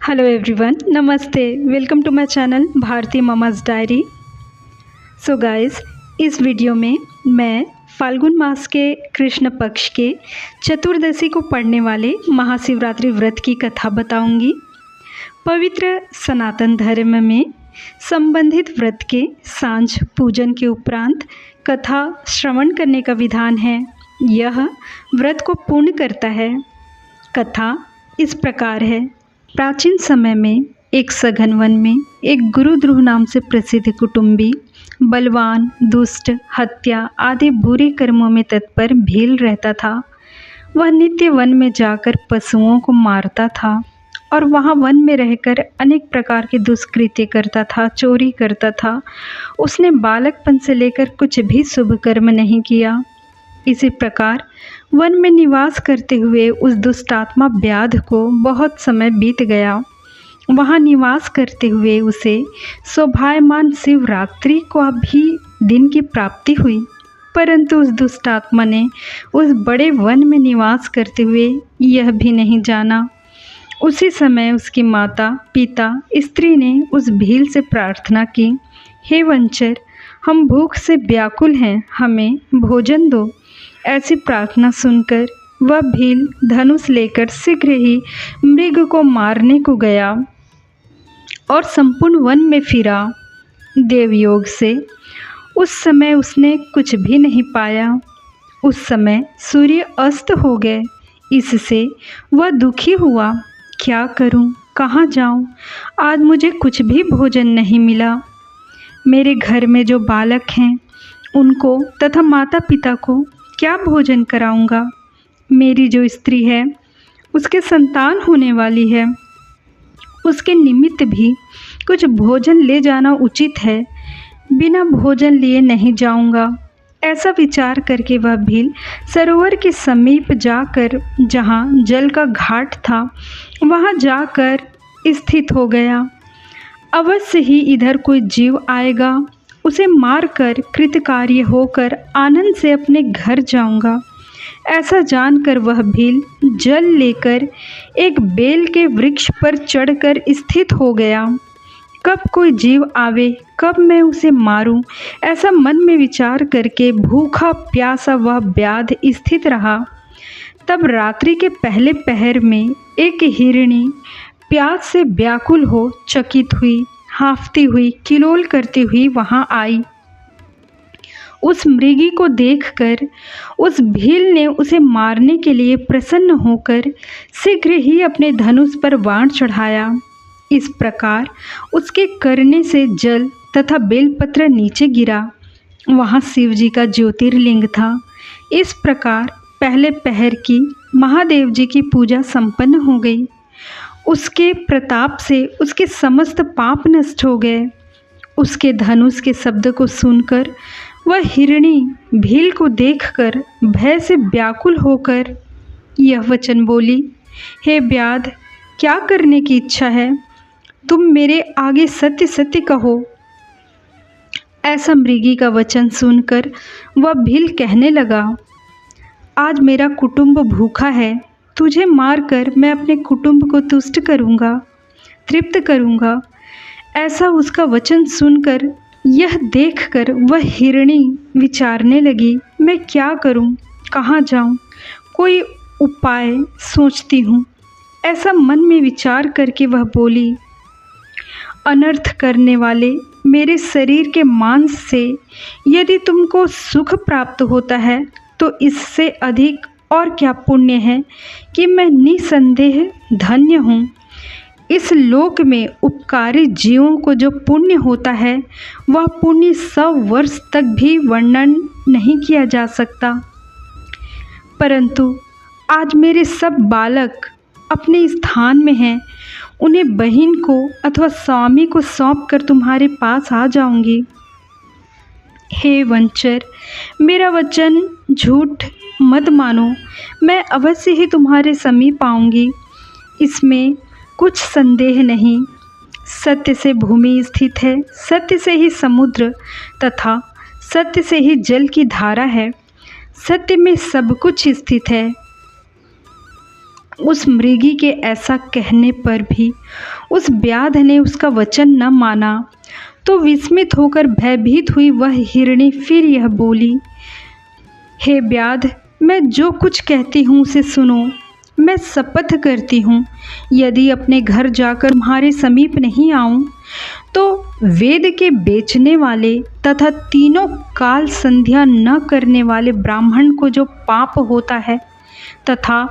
Hello everyone, नमस्ते। Welcome to my channel Bharti mama's diary. So guys, इस वीडियो में मैं फाल्गुन मास के कृष्ण पक्ष के चतुर्दशी को पढ़ने वाले महाशिवरात्रि व्रत की कथा बताऊंगी। पवित्र सनातन धर्म में संबंधित व्रत के सांझ पूजन के उपरांत कथा श्रवण करने का विधान है। यह व्रत को पूर्ण करता है। कथा इस प्रकार है। प्राचीन समय में एक सघन वन में एक गुरुद्रुह नाम से प्रसिद्ध कुटुंबी बलवान, दुष्ट, हत्या आदि बुरे कर्मों में तत्पर भील रहता था। वह नित्य वन में जाकर पशुओं को मारता था और वहाँ वन में रहकर अनेक प्रकार के दुष्कृत्य करता था, चोरी करता था। उसने बालकपन से लेकर कुछ भी शुभ कर्म नहीं किया। इसी प्रकार वन में निवास करते हुए उस दुष्टात्मा व्याध को बहुत समय बीत गया। वहाँ निवास करते हुए उसे शोभायमान शिवरात्रि को भी दिन की प्राप्ति हुई, परंतु उस दुष्टात्मा ने उस बड़े वन में निवास करते हुए यह भी नहीं जाना। उसी समय उसकी माता, पिता, स्त्री ने उस भील से प्रार्थना की, हे वंचर, हम भूख से व्याकुल हैं, हमें भोजन दो। ऐसी प्रार्थना सुनकर वह भील धनुष लेकर शीघ्र ही मृग को मारने को गया और संपूर्ण वन में फिरा। देवयोग से उस समय उसने कुछ भी नहीं पाया। उस समय सूर्य अस्त हो गए। इससे वह दुखी हुआ। क्या करूं, कहाँ जाऊं? आज मुझे कुछ भी भोजन नहीं मिला। मेरे घर में जो बालक हैं उनको तथा माता पिता को क्या भोजन कराऊंगा? मेरी जो स्त्री है उसके संतान होने वाली है, उसके निमित्त भी कुछ भोजन ले जाना उचित है। बिना भोजन लिए नहीं जाऊंगा। ऐसा विचार करके वह भील सरोवर के समीप जाकर, जहाँ जल का घाट था, वहाँ जाकर स्थित हो गया। अवश्य ही इधर कोई जीव आएगा, उसे मारकर कृतकार्य होकर आनंद से अपने घर जाऊंगा। ऐसा जानकर वह भील जल लेकर एक बेल के वृक्ष पर चढ़कर स्थित हो गया। कब कोई जीव आवे, कब मैं उसे मारूं, ऐसा मन में विचार करके भूखा प्यासा वह व्याध स्थित रहा। तब रात्रि के पहले पहर में एक हिरणी प्यास से व्याकुल हो चकित हुई, हाँफती हुई, किलोल करती हुई वहाँ आई। उस मृगी को देखकर उस भील ने उसे मारने के लिए प्रसन्न होकर शीघ्र ही अपने धनुष पर बाण चढ़ाया। इस प्रकार उसके करने से जल तथा बेलपत्र नीचे गिरा। वहाँ शिवजी का ज्योतिर्लिंग था। इस प्रकार पहले पहर की महादेव जी की पूजा संपन्न हो गई। उसके प्रताप से उसके समस्त पाप नष्ट हो गए। उसके धनुष के शब्द को सुनकर वह हिरणी भील को देखकर भय से व्याकुल होकर यह वचन बोली, हे व्याध, क्या करने की इच्छा है? तुम मेरे आगे सत्य सत्य कहो। ऐसा मृगी का वचन सुनकर वह भील कहने लगा, आज मेरा कुटुंब भूखा है। तुझे मारकर मैं अपने कुटुंब को तुष्ट करूँगा, तृप्त करूँगा। ऐसा उसका वचन सुनकर, यह देखकर वह हिरणी विचारने लगी, मैं क्या करूँ, कहाँ जाऊँ, कोई उपाय सोचती हूँ। ऐसा मन में विचार करके वह बोली, अनर्थ करने वाले मेरे शरीर के मांस से यदि तुमको सुख प्राप्त होता है तो इससे अधिक और क्या पुण्य है कि मैं निसंदेह धन्य हूँ। इस लोक में उपकारी जीवों को जो पुण्य होता है वह पुण्य 100 वर्ष तक भी वर्णन नहीं किया जा सकता। परंतु आज मेरे सब बालक अपने स्थान में हैं। उन्हें बहन को अथवा स्वामी को सौंप कर तुम्हारे पास आ जाऊंगी। हे वंचर, मेरा वचन झूठ मत मानो। मैं अवश्य ही तुम्हारे समीप आऊँगी, इसमें कुछ संदेह नहीं। सत्य से भूमि स्थित है, सत्य से ही समुद्र तथा सत्य से ही जल की धारा है। सत्य में सब कुछ स्थित है। उस मृगी के ऐसा कहने पर भी उस व्याध ने उसका वचन न माना। तो विस्मित होकर भयभीत हुई वह हिरणी फिर यह बोली, हे व्याध, मैं जो कुछ कहती हूँ उसे सुनो। मैं शपथ करती हूँ, यदि अपने घर जाकर तुम्हारे समीप नहीं आऊँ तो वेद के बेचने वाले तथा तीनों काल संध्या न करने वाले ब्राह्मण को जो पाप होता है, तथा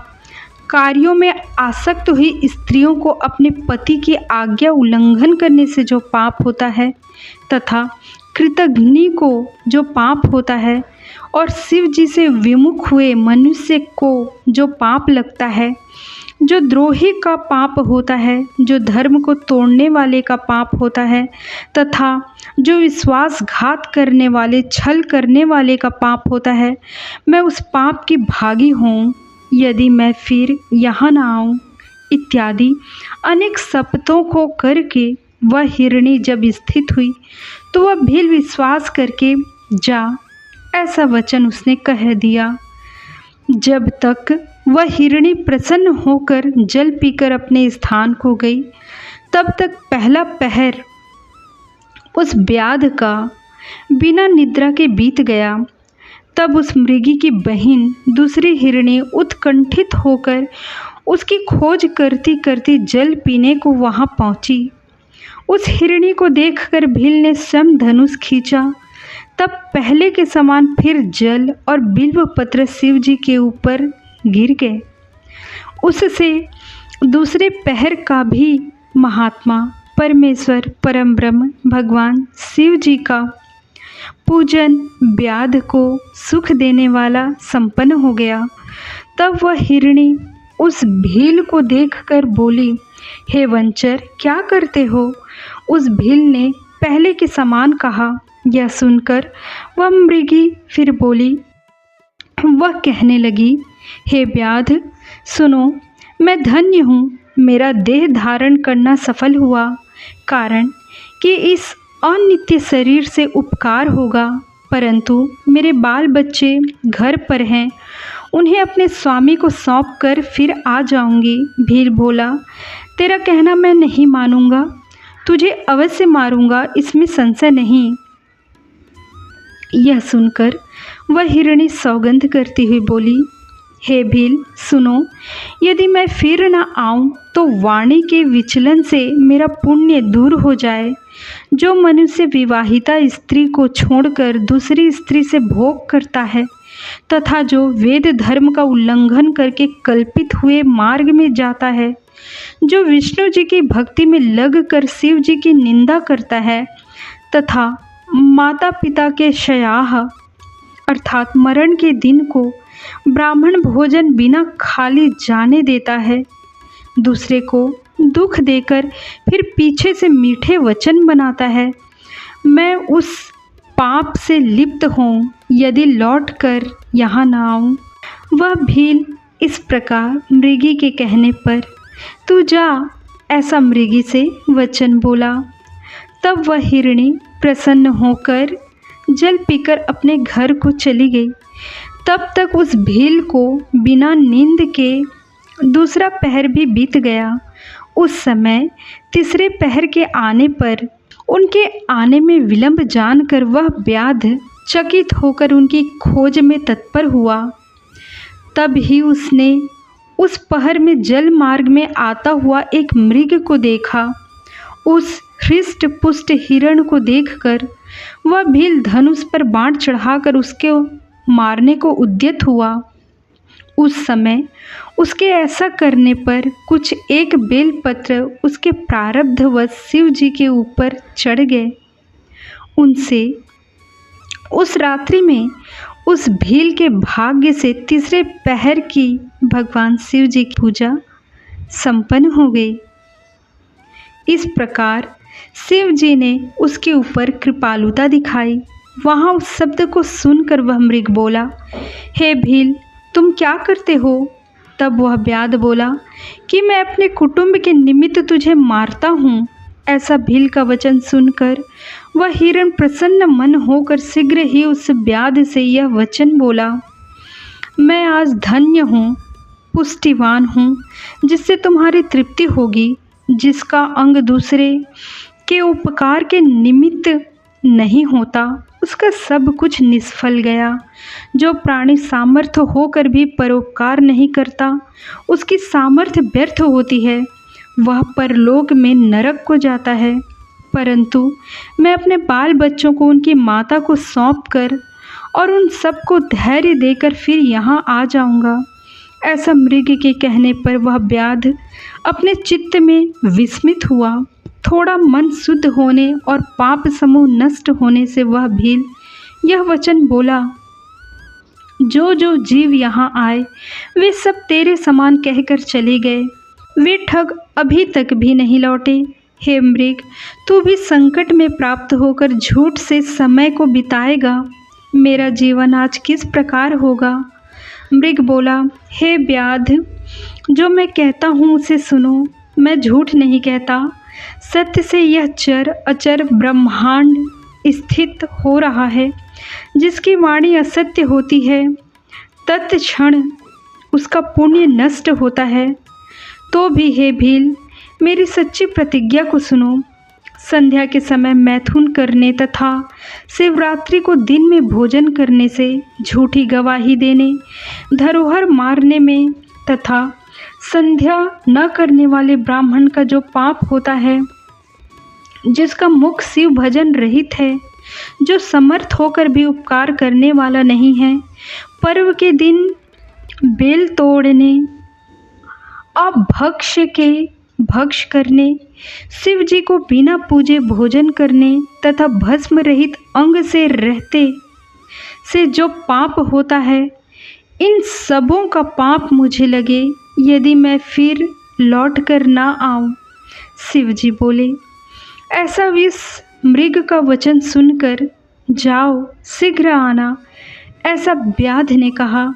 कार्यों में आसक्त हुई स्त्रियों को अपने पति की आज्ञा उल्लंघन करने से जो पाप होता है, तथा कृतघ्नि को जो पाप होता है, और शिव जी से विमुख हुए मनुष्य को जो पाप लगता है, जो द्रोही का पाप होता है, जो धर्म को तोड़ने वाले का पाप होता है, तथा जो विश्वासघात करने वाले, छल करने वाले का पाप होता है, मैं उस पाप की भागी हूँ यदि मैं फिर यहाँ न आऊँ। इत्यादि अनेक शपथों को करके वह हिरणी जब स्थित हुई तो वह भील विश्वास करके जा, ऐसा वचन उसने कह दिया। जब तक वह हिरणी प्रसन्न होकर जल पीकर अपने स्थान को गई, तब तक पहला पहर उस व्याध का बिना निद्रा के बीत गया। तब उस मृगी की बहन दूसरी हिरणी उत्कंठित होकर उसकी खोज करती करती जल पीने को वहाँ पहुँची। उस हिरणी को देखकर भील ने स्वयं धनुष खींचा। तब पहले के समान फिर जल और बिल्व पत्र शिव जी के ऊपर गिर गए। उससे दूसरे पहर का भी महात्मा परमेश्वर परम ब्रह्म भगवान शिव जी का पूजन व्याध को सुख देने वाला संपन्न हो गया। तब वह हिरणी उस भील को देखकर बोली, हे वंचर, क्या करते हो? उस भील ने पहले के समान कहा। यह सुनकर वह मृगी फिर बोली, वह कहने लगी, हे व्याध, सुनो, मैं धन्य हूँ, मेरा देह धारण करना सफल हुआ, कारण कि इस अनित्य शरीर से उपकार होगा, परंतु मेरे बाल बच्चे घर पर हैं, उन्हें अपने स्वामी को सौंप कर फिर आ जाऊंगी। भील बोला, तेरा कहना मैं नहीं मानूंगा, तुझे अवश्य मारूंगा, इसमें संशय नहीं। यह सुनकर वह हिरणी सौगंध करती हुई बोली, हे भील, सुनो, यदि मैं फिर न आऊं तो वाणी के विचलन से मेरा पुण्य दूर हो जाए। जो मनुष्य विवाहिता स्त्री को छोड़कर दूसरी स्त्री से भोग करता है तथा जो वेद धर्म का उल्लंघन करके कल्पित हुए मार्ग में जाता है, जो विष्णु जी की भक्ति में लगकर शिव जी की निंदा करता है तथा माता पिता के शयाह अर्थात मरण के दिन को ब्राह्मण भोजन बिना खाली जाने देता है, दूसरे को दुख देकर फिर पीछे से मीठे वचन बनाता है, मैं उस पाप से लिप्त हूँ यदि लौट कर यहाँ न आऊँ। वह भील इस प्रकार मृगी के कहने पर तू जा, ऐसा मृगी से वचन बोला। तब वह हिरणी प्रसन्न होकर जल पीकर अपने घर को चली गई। तब तक उस भील को बिना नींद के दूसरा पहर भी बीत गया। उस समय तीसरे पहर के आने पर उनके आने में विलंब जानकर वह व्याध चकित होकर उनकी खोज में तत्पर हुआ। तब ही उसने उस पहर में जल मार्ग में आता हुआ एक मृग को देखा। उस हृष्ट पुष्ट हिरण को देखकर वह भील धनुष पर बाण चढ़ाकर उसके मारने को उद्यत हुआ। उस समय उसके ऐसा करने पर कुछ एक बेलपत्र उसके प्रारब्धवश शिव जी के ऊपर चढ़ गए। उनसे उस रात्रि में उस भील के भाग्य से तीसरे पहर की भगवान शिव जी की पूजा संपन्न हो गई। इस प्रकार शिव जी ने उसके ऊपर कृपालुता दिखाई। वहाँ उस शब्द को सुनकर वह मृग बोला, हे भील, तुम क्या करते हो? तब वह व्याध बोला कि मैं अपने कुटुंब के निमित्त तुझे मारता हूँ। ऐसा भील का वचन सुनकर वह हिरण प्रसन्न मन होकर शीघ्र ही उस व्याध से यह वचन बोला, मैं आज धन्य हूँ, पुष्टिवान हूँ, जिससे तुम्हारी तृप्ति होगी। जिसका अंग दूसरे के उपकार के निमित्त नहीं होता, उसका सब कुछ निष्फल गया। जो प्राणी सामर्थ्य होकर भी परोपकार नहीं करता, उसकी सामर्थ्य व्यर्थ होती है, वह परलोक में नरक को जाता है। परंतु मैं अपने बाल बच्चों को उनकी माता को सौंपकर और उन सबको धैर्य देकर फिर यहाँ आ जाऊँगा। ऐसा मृग के कहने पर वह व्याध अपने चित्त में विस्मित हुआ। थोड़ा मन शुद्ध होने और पाप समूह नष्ट होने से वह भील यह वचन बोला, जो जो जीव यहाँ आए वे सब तेरे समान कहकर चले गए, वे ठग अभी तक भी नहीं लौटे। हे मृग, तू भी संकट में प्राप्त होकर झूठ से समय को बिताएगा। मेरा जीवन आज किस प्रकार होगा? मृग बोला, हे व्याध, जो मैं कहता हूँ उसे सुनो। मैं झूठ नहीं कहता, सत्य से यह चर अचर ब्रह्मांड स्थित हो रहा है। जिसकी वाणी असत्य होती है, तत्क्षण उसका पुण्य नष्ट होता है। तो भी हे भील, मेरी सच्ची प्रतिज्ञा को सुनो। संध्या के समय मैथुन करने तथा शिवरात्रि को दिन में भोजन करने से, झूठी गवाही देने, धरोहर मारने में तथा संध्या न करने वाले ब्राह्मण का जो पाप होता है, जिसका मुख शिव भजन रहित है, जो समर्थ होकर भी उपकार करने वाला नहीं है, पर्व के दिन बेल तोड़ने, अभक्ष के भक्ष करने, शिव जी को बिना पूजे भोजन करने तथा भस्म रहित अंग से रहते से जो पाप होता है, इन सबों का पाप मुझे लगे यदि मैं फिर लौट कर ना आऊं। शिव जी बोले, ऐसा विष मृग का वचन सुनकर जाओ, शीघ्र आना, ऐसा व्याध ने कहा।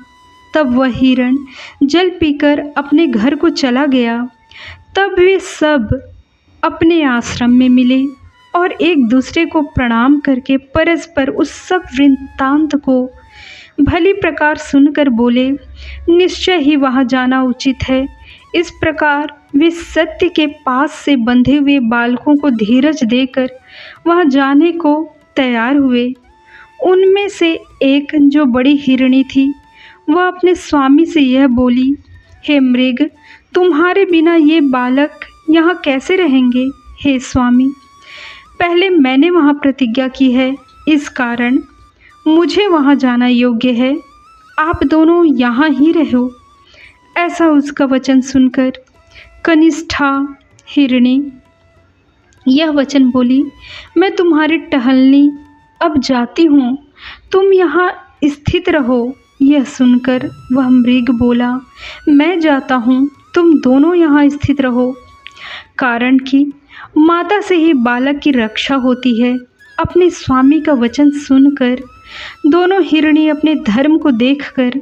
तब वह हिरण जल पीकर अपने घर को चला गया। तब वे सब अपने आश्रम में मिले और एक दूसरे को प्रणाम करके परस्पर उस सब वृत्तांत को भली प्रकार सुनकर बोले, निश्चय ही वहाँ जाना उचित है। इस प्रकार वे सत्य के पास से बंधे हुए बालकों को धीरज देकर वहाँ जाने को तैयार हुए। उनमें से एक जो बड़ी हिरणी थी, वह अपने स्वामी से यह बोली, हे मृग, तुम्हारे बिना ये बालक यहाँ कैसे रहेंगे? हे स्वामी, पहले मैंने वहाँ प्रतिज्ञा की है, इस कारण मुझे वहाँ जाना योग्य है। आप दोनों यहाँ ही रहो। ऐसा उसका वचन सुनकर कनिष्ठा हिरणी यह वचन बोली, मैं तुम्हारी टहलनी अब जाती हूँ, तुम यहाँ स्थित रहो। यह सुनकर वह मृग बोला, मैं जाता हूँ, तुम दोनों यहाँ स्थित रहो। कारण कि माता से ही बालक की रक्षा होती है। अपने स्वामी का वचन सुनकर दोनों हिरणी अपने धर्म को देखकर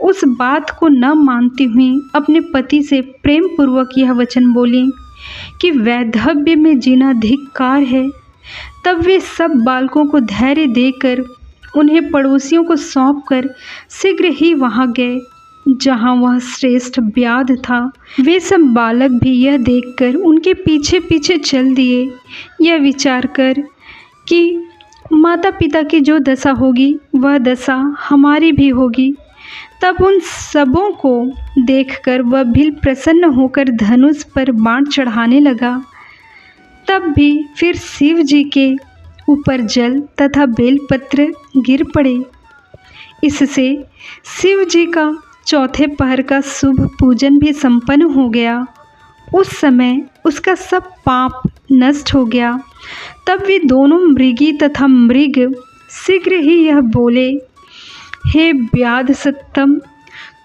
उस बात को न मानती हुई अपने पति से प्रेम पूर्वक यह वचन बोली कि वैधव्य में जीना धिक्कार है। तब वे सब बालकों को धैर्य देकर उन्हें पड़ोसियों को सौंपकर शीघ्र ही वहाँ गए जहाँ वह श्रेष्ठ व्याध था। वे सब बालक भी यह देखकर उनके पीछे पीछे चल दिए, यह विचार कर कि माता पिता की जो दशा होगी वह दशा हमारी भी होगी। तब उन सबों को देखकर वह भी प्रसन्न होकर धनुष पर बाण चढ़ाने लगा। तब भी फिर शिव जी के ऊपर जल तथा बेलपत्र गिर पड़े। इससे शिव जी का चौथे पहर का शुभ पूजन भी संपन्न हो गया। उस समय उसका सब पाप नष्ट हो गया। तब वे दोनों मृगी तथा मृग शीघ्र ही यह बोले, हे व्याध सत्तम,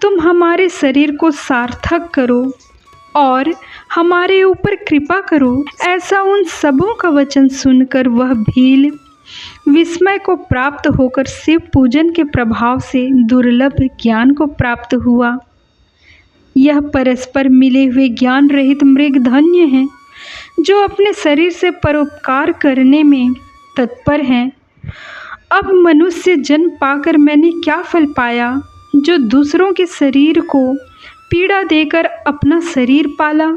तुम हमारे शरीर को सार्थक करो और हमारे ऊपर कृपा करो। ऐसा उन सबों का वचन सुनकर वह भील विस्मय को प्राप्त होकर शिव पूजन के प्रभाव से दुर्लभ ज्ञान को प्राप्त हुआ। यह परस्पर मिले हुए ज्ञान रहित मृग धन्य हैं, जो अपने शरीर से परोपकार करने में तत्पर हैं। अब मनुष्य जन्म पाकर मैंने क्या फल पाया, जो दूसरों के शरीर को पीड़ा देकर अपना शरीर पाला,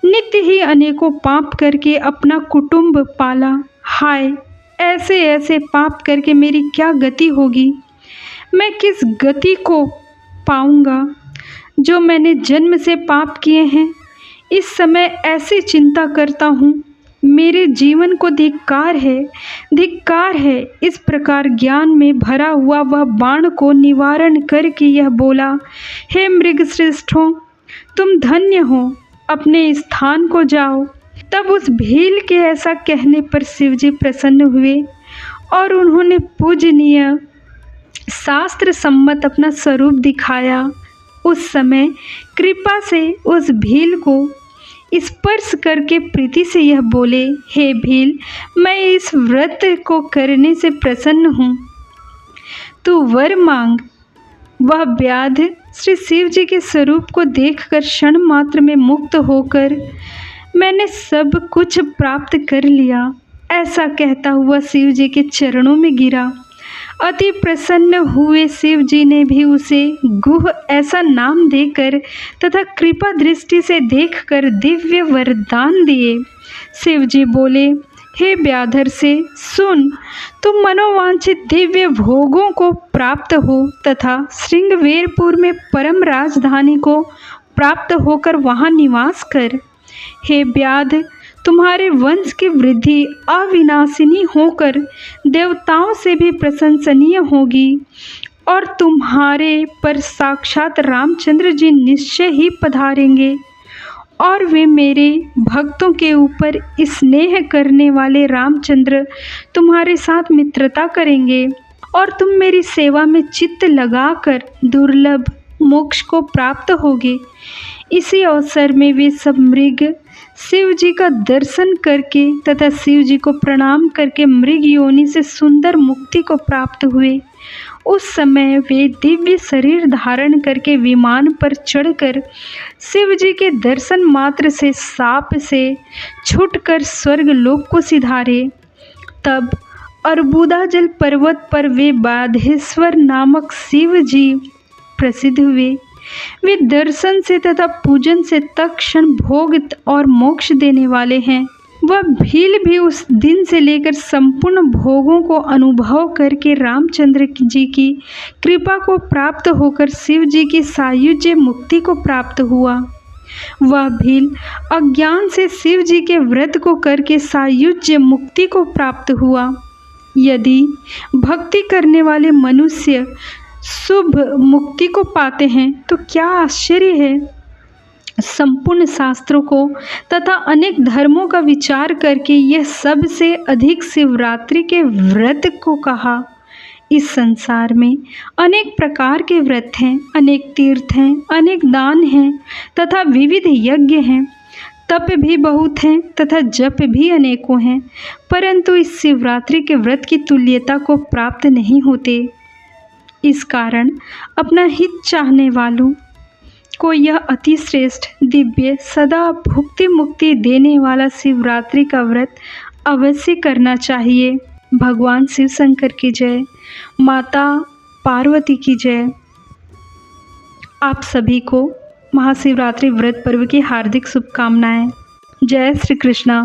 नित्य ही अनेकों पाप करके अपना कुटुंब पाला। हाय, ऐसे ऐसे पाप करके मेरी क्या गति होगी? मैं किस गति को पाऊंगा? जो मैंने जन्म से पाप किए हैं, इस समय ऐसी चिंता करता हूँ। मेरे जीवन को धिक्कार है, धिक्कार है। इस प्रकार ज्ञान में भरा हुआ वह बाण को निवारण करके यह बोला, हे मृगश्रेष्ठों, तुम धन्य हो, अपने स्थान को जाओ। तब उस भील के ऐसा कहने पर शिवजी प्रसन्न हुए और उन्होंने पूजनीय शास्त्र सम्मत अपना स्वरूप दिखाया। उस समय कृपा से उस भील को स्पर्श करके प्रीति से यह बोले, हे भील, मैं इस व्रत को करने से प्रसन्न हूँ, तू वर मांग। वह व्याध श्री शिव जी के स्वरूप को देखकर क्षण मात्र में मुक्त होकर मैंने सब कुछ प्राप्त कर लिया, ऐसा कहता हुआ शिव जी के चरणों में गिरा। अति प्रसन्न हुए शिव जी ने भी उसे गुह ऐसा नाम देकर तथा कृपा दृष्टि से देखकर दिव्य वरदान दिए। शिव जी बोले, हे व्याधर से सुन, तुम मनोवांछित दिव्य भोगों को प्राप्त हो तथा श्रृंगवेरपुर में परम राजधानी को प्राप्त होकर वहाँ निवास कर। हे व्याध, तुम्हारे वंश की वृद्धि अविनाशिनी होकर देवताओं से भी प्रशंसनीय होगी और तुम्हारे पर साक्षात रामचंद्र जी निश्चय ही पधारेंगे और वे मेरे भक्तों के ऊपर स्नेह करने वाले रामचंद्र तुम्हारे साथ मित्रता करेंगे और तुम मेरी सेवा में चित्त लगाकर दुर्लभ मोक्ष को प्राप्त होगे। इसी अवसर में वे सब मृग शिव जी का दर्शन करके तथा शिव जी को प्रणाम करके मृग योनि से सुंदर मुक्ति को प्राप्त हुए। उस समय वे दिव्य शरीर धारण करके विमान पर चढ़कर शिव जी के दर्शन मात्र से साप से छूटकर स्वर्ग लोक को सिधारे। तब अर्बुदाजल पर्वत पर वे बाधेश्वर नामक शिव जी प्रसिद्ध हुए। वे दर्शन से तथा पूजन से तत्क्षण भोग और मोक्ष देने वाले हैं। वह भील भी उस दिन से लेकर संपूर्ण भोगों को अनुभव करके रामचंद्र जी की कृपा को प्राप्त होकर शिव जी की सायुज्य मुक्ति को प्राप्त हुआ। वह भील अज्ञान से शिव जी के व्रत को करके सायुज्य मुक्ति को प्राप्त हुआ। यदि भक्ति करने वाले मनुष्य शुभ मुक्ति को पाते हैं तो क्या आश्चर्य है। संपूर्ण शास्त्रों को तथा अनेक धर्मों का विचार करके यह सबसे अधिक शिवरात्रि के व्रत को कहा। इस संसार में अनेक प्रकार के व्रत हैं, अनेक तीर्थ हैं, अनेक दान हैं तथा विविध यज्ञ हैं, तप भी बहुत हैं तथा जप भी अनेकों हैं, परंतु इस शिवरात्रि के व्रत की तुल्यता को प्राप्त नहीं होते। इस कारण अपना हित चाहने वालों को यह अति श्रेष्ठ दिव्य सदा भुक्ति मुक्ति देने वाला शिवरात्रि का व्रत अवश्य करना चाहिए। भगवान शिव शंकर की जय, माता पार्वती की जय। आप सभी को महाशिवरात्रि व्रत पर्व की हार्दिक शुभकामनाएं। जय श्री कृष्णा।